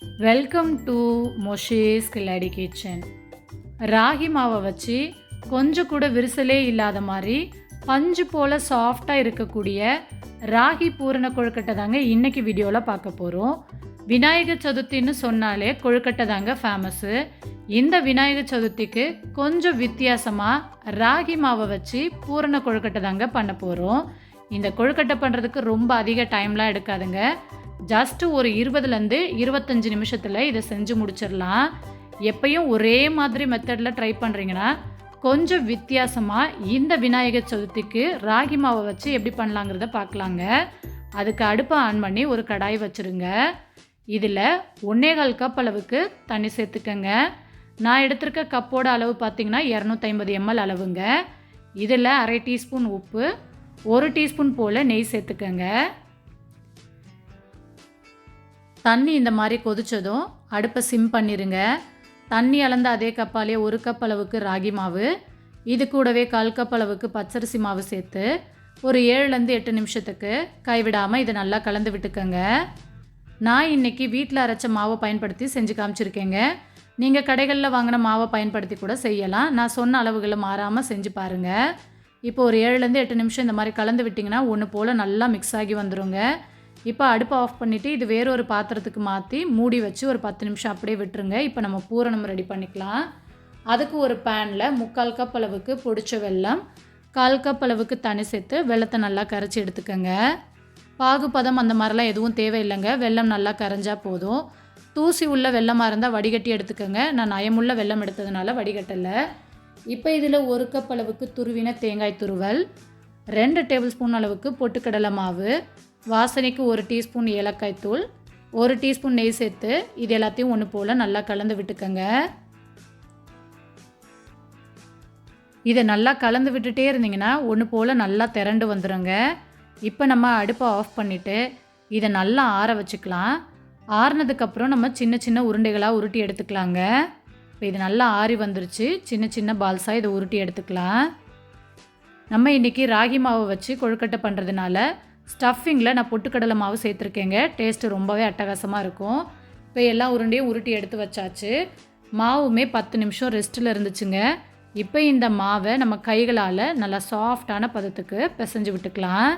Welcome to மொஷேஸ் கில்லாடி kitchen. ராகி மாவை வச்சு கொஞ்சம் கூட விரிசலே இல்லாத மாதிரி பஞ்சு போல் சாஃப்டாக இருக்கக்கூடிய ராகி பூரண கொழுக்கட்டை தாங்க இன்றைக்கி வீடியோவில் பார்க்க போகிறோம். விநாயகர் சதுர்த்தின்னு சொன்னாலே கொழுக்கட்டை தாங்க ஃபேமஸ்ஸு. இந்த விநாயகர் சதுர்த்திக்கு கொஞ்சம் வித்தியாசமாக ராகி மாவை வச்சு பூரண கொழுக்கட்டை தாங்க பண்ண போகிறோம். இந்த கொழுக்கட்டை பண்ணுறதுக்கு ரொம்ப அதிக டைம்லாம் எடுக்காதுங்க. ஜஸ்ட்டு ஒரு 20லேருந்து 25 நிமிஷத்தில் இதை செஞ்சு முடிச்சிடலாம். எப்பயும் ஒரே மாதிரி மெத்தடில் ட்ரை பண்ணுறீங்கன்னா கொஞ்சம் வித்தியாசமாக இந்த விநாயகர் சதுர்த்திக்கு ராகி மாவை வச்சு எப்படி பண்ணலாங்கிறத பார்க்கலாங்க. அதுக்கு அடுப்பை ஆன் பண்ணி ஒரு கடாய் வச்சுருங்க. இதில் 1.25 கப் அளவுக்கு தண்ணி சேர்த்துக்கங்க. நான் எடுத்திருக்க கப்போட அளவு பார்த்திங்கன்னா 250 ml அளவுங்க. இதில் 1/2 டீஸ்பூன் உப்பு, 1 டீஸ்பூன் போல் நெய் சேர்த்துக்கங்க. தண்ணி இந்த மாதிரி கொதித்ததும் அடுப்பை சிம் பண்ணிடுங்க. தண்ணி அளந்த அதே கப்பாலே 1 கப் அளவுக்கு ராகி மாவு, இது கூடவே 1/4 கப் அளவுக்கு பச்சரிசி மாவு சேர்த்து ஒரு 7லேருந்து 8 நிமிஷத்துக்கு கைவிடாமல் இதை நல்லா கலந்து விட்டுக்கோங்க. நான் இன்றைக்கி வீட்டில் அரைச்ச மாவை பயன்படுத்தி செஞ்சு காமிச்சிருக்கேங்க. நீங்கள் கடைகளில் வாங்கின மாவை பயன்படுத்தி கூட செய்யலாம். நான் சொன்ன அளவுகளை மாறாமல் செஞ்சு பாருங்கள். இப்போ ஒரு 7லேருந்து 8 நிமிஷம் இந்த மாதிரி கலந்து விட்டிங்கன்னா ஒன்று போல் நல்லா மிக்ஸ் ஆகி வந்துடுங்க. இப்போ அடுப்பை ஆஃப் பண்ணிவிட்டு இது வேறொரு பாத்திரத்துக்கு மாற்றி மூடி வச்சு ஒரு 10 நிமிஷம் அப்படியே விட்டுருங்க. இப்போ நம்ம பூரணம் ரெடி பண்ணிக்கலாம். அதுக்கு ஒரு பேனில் 3/4 கப் அளவுக்கு பொடிச்ச வெல்லம், 1/4 கப் அளவுக்கு தண்ணி சேர்த்து வெல்லத்தை நல்லா கரைச்சி எடுத்துக்கோங்க. பாகுபதம் அந்த மாதிரிலாம் எதுவும் தேவையில்லைங்க. வெல்லம் நல்லா கரைஞ்சால் போதும். தூசி உள்ள வெல்லமாக இருந்தால் வடிகட்டி எடுத்துக்கோங்க. நான் நயமுள்ள வெல்லம் எடுத்ததுனால வடிகட்டலை. இப்போ இதில் 1 கப் அளவுக்கு துருவின தேங்காய் துருவல், 2 டேபிள் ஸ்பூன் அளவுக்கு பொட்டுக்கடலை மாவு, வாசனைக்கு 1 டீஸ்பூன் ஏலக்காய் தூள், 1 டீஸ்பூன் நெய் சேர்த்து இது எல்லாத்தையும் ஒன்று போல் நல்லா கலந்து விட்டுக்கோங்க. இதை நல்லா கலந்து விட்டுட்டே இருந்தீங்கன்னா ஒன்று போல் நல்லா திரண்டு வந்துடுங்க. இப்போ நம்ம அடுப்பை ஆஃப் பண்ணிவிட்டு இதை நல்லா ஆற வச்சுக்கலாம். ஆறினதுக்கப்புறம் நம்ம சின்ன சின்ன உருண்டைகளாக உருட்டி எடுத்துக்கலாங்க. இப்போ இது நல்லா ஆறி வந்துருச்சு. சின்ன சின்ன பால்ஸாக இதை உருட்டி எடுத்துக்கலாம். நம்ம இன்றைக்கி ராகி மாவை வச்சு கொழுக்கட்டை பண்ணுறதுனால ஸ்டஃபிங்கில் நான் பொட்டுக்கடலை மாவு சேர்த்துருக்கேங்க. டேஸ்ட்டு ரொம்பவே அட்டகாசமாக இருக்கும். இப்போ எல்லா உருண்டையும் உருட்டி எடுத்து வச்சாச்சு. மாவுமே 10 நிமிஷம் ரெஸ்ட்டில் இருந்துச்சுங்க. இப்போ இந்த மாவை நம்ம கைகளால் நல்லா சாஃப்டான பதத்துக்கு பிசைஞ்சு விட்டுக்கலாம்.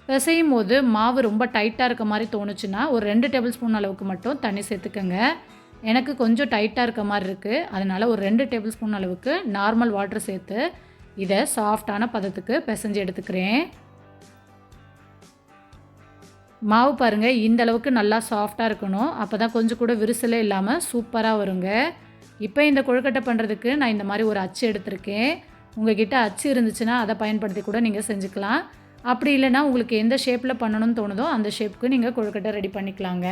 பிசையும் போது மாவு ரொம்ப டைட்டாக இருக்க மாதிரி தோணுச்சுன்னா ஒரு 2 டேபிள் ஸ்பூன் அளவுக்கு மட்டும் தண்ணி சேர்த்துக்கோங்க. எனக்கு கொஞ்சம் டைட்டாக இருக்க மாதிரி இருக்குது, அதனால் ஒரு 2 டேபிள் ஸ்பூன் அளவுக்கு நார்மல் வாட்டர் சேர்த்து இதை சாஃப்டான பதத்துக்கு பிசைஞ்சு எடுத்துக்கிறேன். மாவு பாருங்கள், இந்த அளவுக்கு நல்லா சாஃப்டாக இருக்கணும். அப்போ தான் கொஞ்சம் கூட விரிசலே இல்லாமல் சூப்பராக வருங்க. இப்போ இந்த கொழுக்கட்டை பண்ணுறதுக்கு நான் இந்த மாதிரி ஒரு அச்சு எடுத்திருக்கேன். உங்கள் கிட்டே அச்சு இருந்துச்சுன்னா அதை பயன்படுத்தி கூட நீங்கள் செஞ்சுக்கலாம். அப்படி இல்லைன்னா உங்களுக்கு எந்த ஷேப்பில் பண்ணணும்னு தோணுதோ அந்த ஷேப்புக்கு நீங்கள் கொழுக்கட்டை ரெடி பண்ணிக்கலாங்க.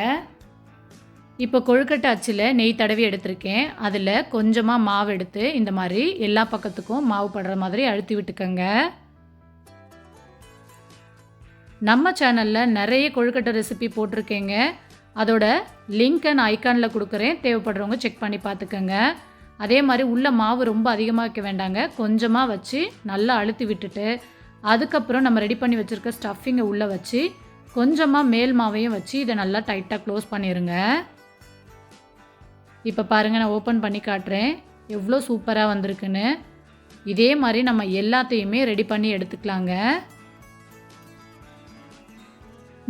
இப்போ கொழுக்கட்டை அச்சில் நெய் தடவி எடுத்திருக்கேன். அதில் கொஞ்சமாக மாவு எடுத்து இந்த மாதிரி எல்லா பக்கத்துக்கும் மாவு படுற மாதிரி அழுத்தி விட்டுக்கோங்க. நம்ம சேனலில் நிறைய கொழுக்கட்டை ரெசிபி போட்டிருக்கேங்க. அதோட லிங்க்கை நான் ஐக்கானில் கொடுக்குறேன். தேவைப்படுறவங்க செக் பண்ணி பார்த்துக்கோங்க. அதே மாதிரி உள்ள மாவு ரொம்ப அதிகமாக வைக்க வேண்டாங்க. கொஞ்சமாக வச்சு நல்லா அழுத்தி விட்டுட்டு அதுக்கப்புறம் நம்ம ரெடி பண்ணி வச்சுருக்க ஸ்டஃபிங்கை உள்ளே வச்சு கொஞ்சமாக மேல் மாவையும் வச்சு இதை நல்லா டைட்டாக க்ளோஸ் பண்ணிடுங்க. இப்போ பாருங்கள், நான் ஓப்பன் பண்ணி காட்டுறேன் எவ்வளோ சூப்பராக வந்திருக்குன்னு. இதே மாதிரி நம்ம எல்லாத்தையுமே ரெடி பண்ணி எடுத்துக்கலாங்க.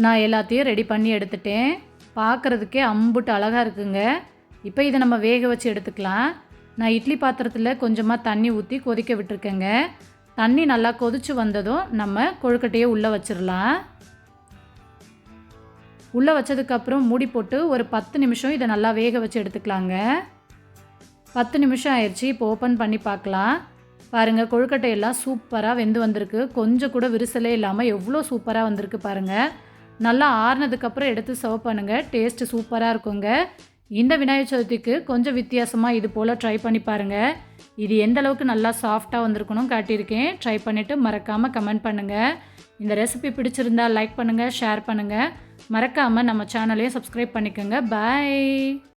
நான் எல்லாத்தையும் ரெடி பண்ணி எடுத்துட்டேன். பார்க்குறதுக்கே அம்புட்டு அழகாக இருக்குங்க. இப்போ இதை நம்ம வேக வச்சு எடுத்துக்கலாம். நான் இட்லி பாத்திரத்தில் கொஞ்சமாக தண்ணி ஊற்றி கொதிக்க விட்டுருக்கேங்க. தண்ணி நல்லா கொதித்து வந்ததும் நம்ம கொழுக்கட்டையை உள்ளே வச்சிடலாம். உள்ளே வச்சதுக்கப்புறம் மூடி போட்டு ஒரு 10 நிமிஷம் இதை நல்லா வேக வச்சு எடுத்துக்கலாங்க. 10 நிமிஷம் ஆயிடுச்சு. இப்போ ஓப்பன் பண்ணி பார்க்கலாம். பாருங்கள், கொழுக்கட்டையெல்லாம் சூப்பராக வெந்து வந்திருக்கு. கொஞ்சம் கூட விரிசலே இல்லாமல் எவ்வளோ சூப்பராக வந்திருக்கு பாருங்கள். நல்லா ஆறுனதுக்கப்புறம் எடுத்து சர்வ் பண்ணுங்கள். டேஸ்ட்டு சூப்பராக இருக்குங்க. இந்த விநாயகர் சதுர்த்திக்கு கொஞ்சம் வித்தியாசமாக இது போல் ட்ரை பண்ணி பாருங்கள். இது எந்த அளவுக்கு நல்லா சாஃப்டாக வந்திருக்கணும் காட்டியிருக்கேன். ட்ரை பண்ணிவிட்டு மறக்காமல் கமெண்ட் பண்ணுங்கள். இந்த ரெசிபி பிடிச்சிருந்தால் லைக் பண்ணுங்கள், ஷேர் பண்ணுங்கள். மறக்காமல் நம்ம சேனலையும் சப்ஸ்கிரைப் பண்ணிக்கோங்க. பாய்.